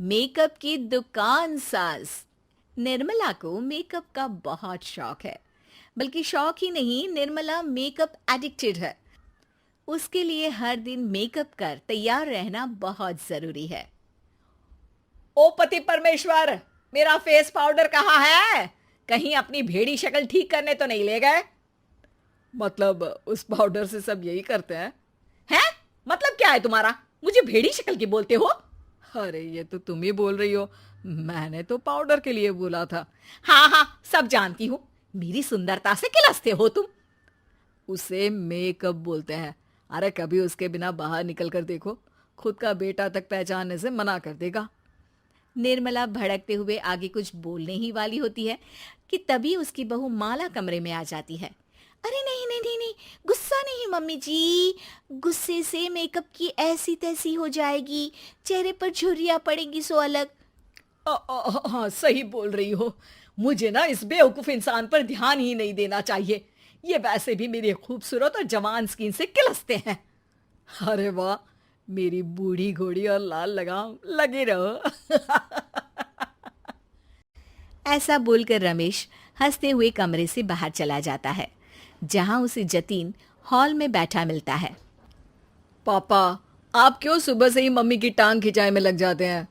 Makeup की दुकान साज। निर्मला को मेकअप का बहुत शौक है। बल्कि शौक ही नहीं, निर्मला मेकअप एडिक्टेड है। उसके लिए हर दिन मेकअप कर तैयार रहना बहुत जरूरी है। ओ पति परमेश्वर, मेरा फेस पाउडर कहाँ है? कहीं अपनी भेड़ी शक्ल ठीक करने तो नहीं ले गए? मतलब उस पाउडर से सब यही करते हैं? हैं? मतलब क्या है तुम्हारा? मुझे भेड़ी शक्ल की बोलते हो? अरे ये तो तुम ही बोल रही हो, मैंने तो पाउडर के लिए बोला था। हाँ हाँ, सब जानती हूँ। मेरी सुंदरता से किलसते हो तुम। उसे मेकअप बोलते हैं। अरे कभी उसके बिना बाहर निकल कर देखो, खुद का बेटा तक पहचानने से मना कर देगा। निर्मला भड़कते हुए आगे कुछ बोलने ही वाली होती है कि तभी उसकी बहू माला कमरे में आ जाती है। अरे नहीं नहीं नहीं नहीं, गुस्सा नहीं मम्मी जी। गुस्से से मेकअप की ऐसी तैसी हो जाएगी, चेहरे पर झुर्रियां पड़ेगी सो अलग। हाँ सही बोल रही हो। मुझे ना इस बेवकूफ इंसान पर ध्यान ही नहीं देना चाहिए। ये वैसे भी मेरी खूबसूरत और जवान स्किन से किलसते हैं। अरे वाह, मेरी बूढ़ी घोड़ी और लाल लगाम, लगे रहो। ऐसा बोलकर रमेश हंसते हुए कमरे से बाहर चला जाता है, जहां उसे जतीन हॉल में बैठा मिलता है। पापा, आप क्यों सुबह से ही मम्मी की टांग खिंचाई में लग जाते हैं?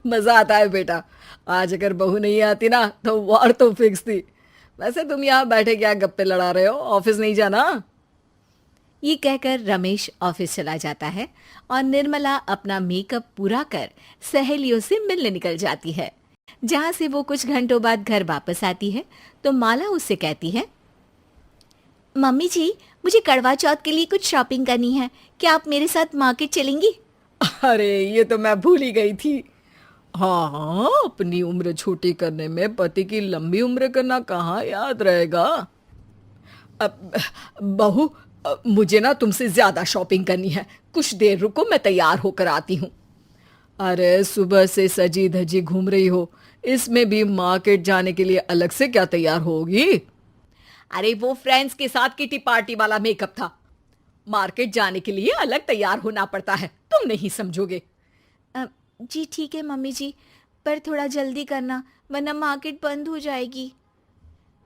मजा आता है बेटा। आज अगर बहू नहीं आती ना तो वार तो फिक्स थी। वैसे तुम यहाँ बैठे क्या गप्पे लड़ा रहे हो? ऑफिस नहीं जाना? ये कहकर रमेश ऑफिस चला जाता है और निर्मला अपना मेकअप पूरा कर सहेलियों से मिलने निकल जाती है। जहां से वो कुछ घंटों बाद घर वापस आती है तो माला उससे कहती है, मम्मी जी, मुझे करवा चौथ के लिए कुछ शॉपिंग करनी है। क्या आप मेरे साथ मार्केट चलेंगी? अरे ये तो मैं भूल ही गई थी। हाँ हाँ, अपनी उम्र छोटी करने में पति की लंबी उम्र करना कहाँ याद रहेगा। अब बहू, मुझे ना तुमसे ज्यादा शॉपिंग करनी है। कुछ देर रुको, मैं तैयार होकर आती हूँ। अरे सुबह से सजी धजी घूम रही हो, इसमें भी मार्केट जाने के लिए अलग से क्या तैयार होगी? अरे वो फ्रेंड्स के साथ किटी पार्टी वाला मेकअप था। मार्केट जाने के लिए अलग तैयार होना पड़ता है, तुम नहीं समझोगे। जी ठीक है मम्मी जी, पर थोड़ा जल्दी करना वरना मार्केट बंद हो जाएगी।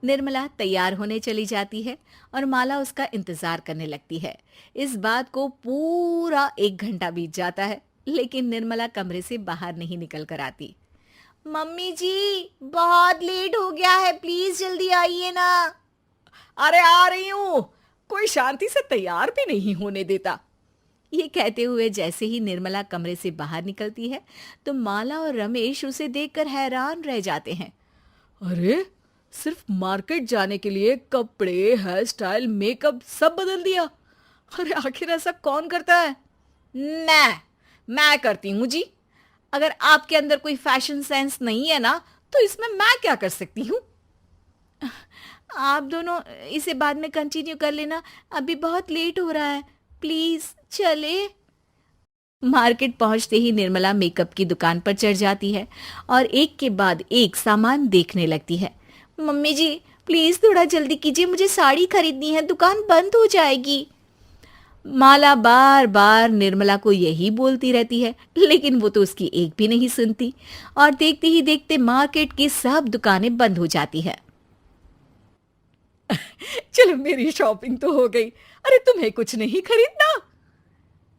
निर्मला तैयार होने चली जाती है और माला उसका इंतजार करने लगती है। इस बात को पूरा 1 घंटा बीत जाता है, लेकिन निर्मला कमरे से बाहर नहीं निकल कर आती। मम्मी जी, बहुत लेट हो गया है, प्लीज जल्दी आइए ना। अरे आ रही हूँ। कोई शांति से तैयार भी नहीं होने देता। ये कहते हुए जैसे ही निर्मला कमरे से बाहर निकलती है तो माला और रमेश उसे देखकर हैरान रह जाते हैं। अरे सिर्फ मार्केट जाने के लिए कपड़े, हेयर स्टाइल, मेकअप सब बदल दिया। अरे आखिर ऐसा कौन करता है? मैं करती हूँ जी। अगर आपके अंदर कोई फैशन सेंस नहीं है ना तो इसमें मैं क्या कर सकती हूँ? आप दोनों इसे बाद में कंटिन्यू कर लेना, अभी बहुत लेट हो रहा है, प्लीज चले। मार्केट पहुंचते ही निर्मला मेकअप की दुकान पर चढ़ जाती है और एक के बाद एक सामान देखने लगती है। मम्मी जी, प्लीज थोड़ा जल्दी कीजिए, मुझे साड़ी खरीदनी है, दुकान बंद हो जाएगी। माला बार बार निर्मला को यही बोलती रहती है, लेकिन वो तो उसकी एक भी नहीं सुनती और देखते ही देखते मार्केट की सब दुकानें बंद हो जाती है। चलो मेरी शॉपिंग तो हो गई। अरे तुम्हें कुछ नहीं खरीदना?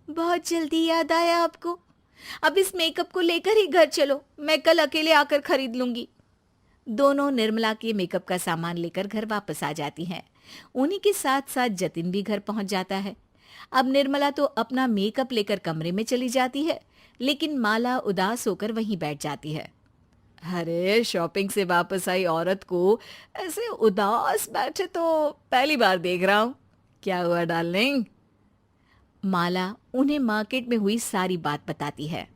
बहुत जल्दी याद आया आपको? अब इस मेकअप को लेकर ही घर चलो, मैं कल अकेले आकर खरीद लूंगी। दोनों निर्मला के मेकअप का सामान लेकर घर वापस आ जाती हैं। उन्हीं के साथ साथ जतिन भी घर पहुंच जाता है। अब निर्मला तो अपना मेकअप लेकर कमरे में चली जाती है, लेकिन माला उदास होकर वहीं बैठ जाती है। अरे शॉपिंग से वापस आई औरत को ऐसे उदास बैठे तो पहली बार देख रहा हूँ। क्या हुआ डार्लिंग? माला उन्हें मार्केट में हुई सारी बात बताती है।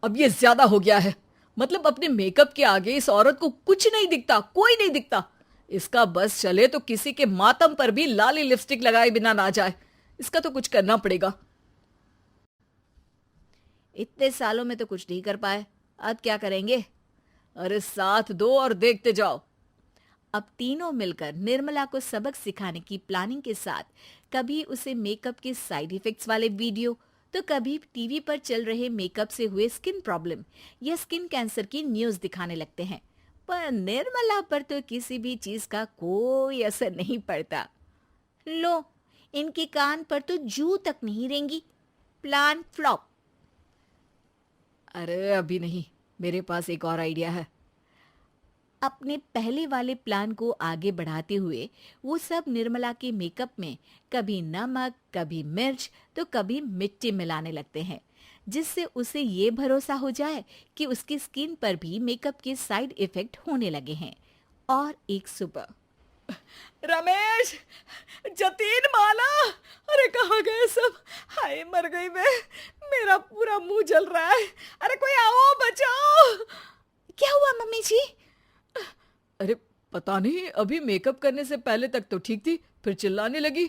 अब ये ज्यादा हो गया है। मतलब अपने मेकअप के आगे इस औरत को कुछ नहीं दिखता, कोई नहीं दिखता। इसका बस चले तो किसी के मातम पर भी लाली लिपस्टिक लगाए बिना ना जाए। इसका तो कुछ करना पड़ेगा। इतने सालों में तो कुछ नहीं कर पाए, अब क्या करेंगे? अरे साथ दो और देखते जाओ। अब तीनों मिलकर निर्मला को सबक सिखाने की प्लानिंग के साथ कभी उसे मेकअप के साइड इफेक्ट्स वाले वीडियो तो कभी टीवी पर चल रहे मेकअप से हुए स्किन प्रॉब्लम या स्किन कैंसर की न्यूज़ दिखाने लगते हैं। पर निर्मला पर तो किसी भी चीज का कोई असर नहीं पड़ता। लो, इनके कान पर तो जू तक नहीं रेंगी। Plan flop. अरे अभी नहीं, मेरे पास एक और आइडिया है। अपने पहले वाले प्लान को आगे बढ़ाते हुए वो सब निर्मला के मेकअप में कभी नमक, कभी मिर्च तो कभी मिट्टी मिलाने लगते हैं, जिससे उसे ये भरोसा हो जाए कि उसकी स्किन पर भी मेकअप के साइड इफेक्ट होने लगे हैं। और एक सुबह रमेश, जतीन, माला, अरे कहाँ गए सब? हाय मर गई मैं, मेरा पूरा मुंह जल रहा है। अरे कोई आओ, बचाओ। क्या हुआ मम्मी जी? अरे पता नहीं, अभी मेकअप करने से पहले तक तो ठीक थी, फिर चिल्लाने लगी।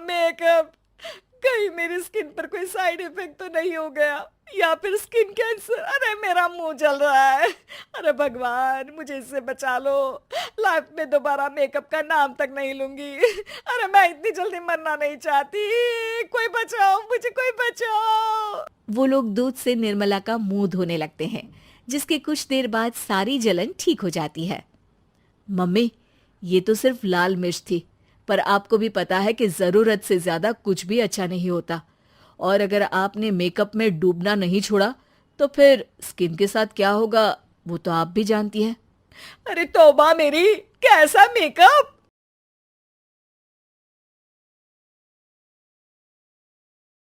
मेकअप, कहीं मेरी स्किन पर कोई साइड इफेक्ट तो नहीं हो गया, या फिर स्किन कैंसर। अरे मेरा मुंह जल रहा है। अरे भगवान, मुझे इससे बचा लो। लाइफ में दोबारा मेकअप का नाम तक नहीं लूंगी। अरे मैं इतनी जल्दी मरना नहीं चाहती। कोई बचाओ मुझे, कोई बचाओ। वो लोग दूध से निर्मला का मुंह धोने लगते हैं, जिसके कुछ देर बाद सारी जलन ठीक हो जाती है। मम्मी, ये तो सिर्फ लाल मिर्च थी, पर आपको भी पता है कि जरूरत से ज्यादा कुछ भी अच्छा नहीं होता। और अगर आपने मेकअप में डूबना नहीं छोड़ा तो फिर स्किन के साथ क्या होगा वो तो आप भी जानती हैं। अरे तौबा मेरी, कैसा मेकअप!